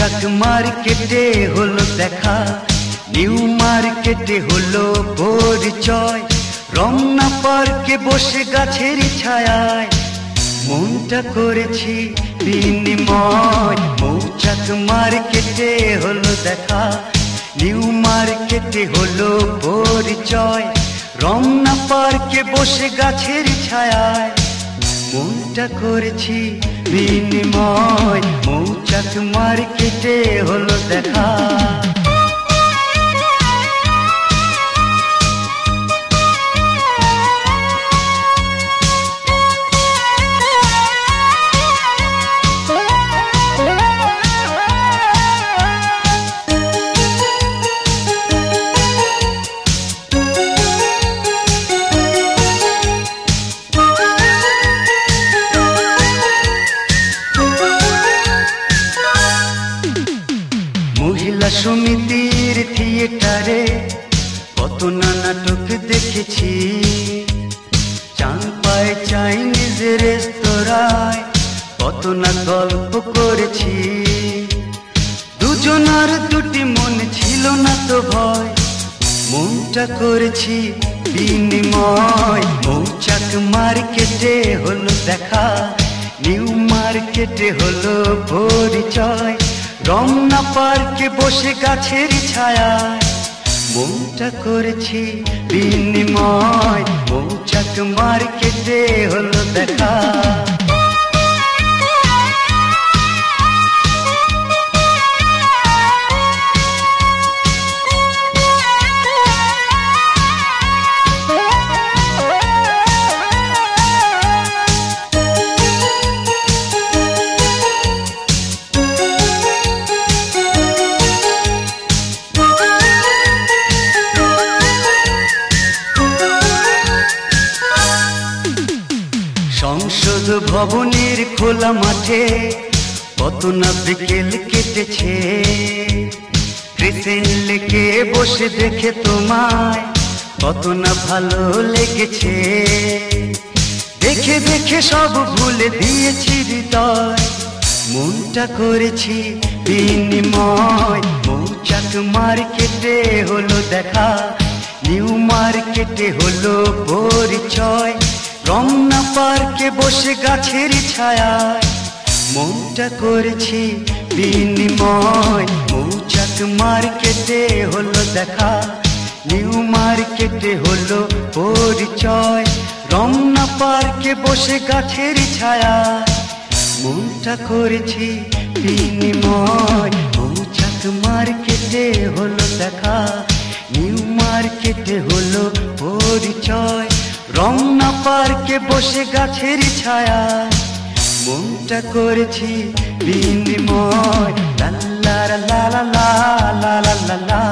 মৌচাক মার্কেটে হলো দেখা, নিউ মার্কেটে হলো পরিচয়, রমনা পার্কে বসে গাছের ছায়ায় মনটা করেছি বিনিময়। মৌচাক মার্কেটে হলো দেখা, নিউ মার্কেটে হলো পরিচয়, রমনা পার্কে বসে গাছের ছায়ায় মনটা করেছি বিনিময়। মৌচাক মার্কেটে হলো দেখা। মহিলা সমিতির থিয়েটারে কত না নাটক দেখেছি, চাঁদপাই চাইনিজ রেস্তোরাঁয় কত না গল্প করেছি। দুজনার দুটি মন ছিল না তো ভয়, মনটা করেছি বিনিময়। মৌচাক মার্কেটে হলো দেখা, নিউ মার্কেটে হলো পরিচয়, রমনা পার্কে বসে গাছের ছায়ায় মনটা করেছি বিনিময়। মৌচাক মার্কেটে হলো দেখা। সংসদ ভবনের খোলা মাঠে কত না বিকেল কেটেছে, ক্রিসেন্ট লেকে বসে দেখে তোমায় কত না ভালো লেগেছে। দেখে দেখে সব ভুলে দিয়েছি হৃদয়, মনটা করেছি বিনিময়। মৌচাক মার্কেটে হলো দেখা, নিউ মার্কেটে হলো পরিচয়, রমনা পার্কে বসে গাছের ছায়ায় মনটা করেছি বিনিময়। মৌচাক মার্কেটে হলো দেখা, নিউ মার্কেটে হলো পরিচয়, রমনা পার্কে বসে গাছের ছায়ায় মনটা করেছি বিনিময়। মৌচাক মার্কেটে হলো দেখা, নিউ মার্কেটে হলো পরিচয়, রমনা পার্কে বসে গাছের ছায়ায় মনটা করেছি বিনিময়। লা লা লা লা লা লা লা লা লা।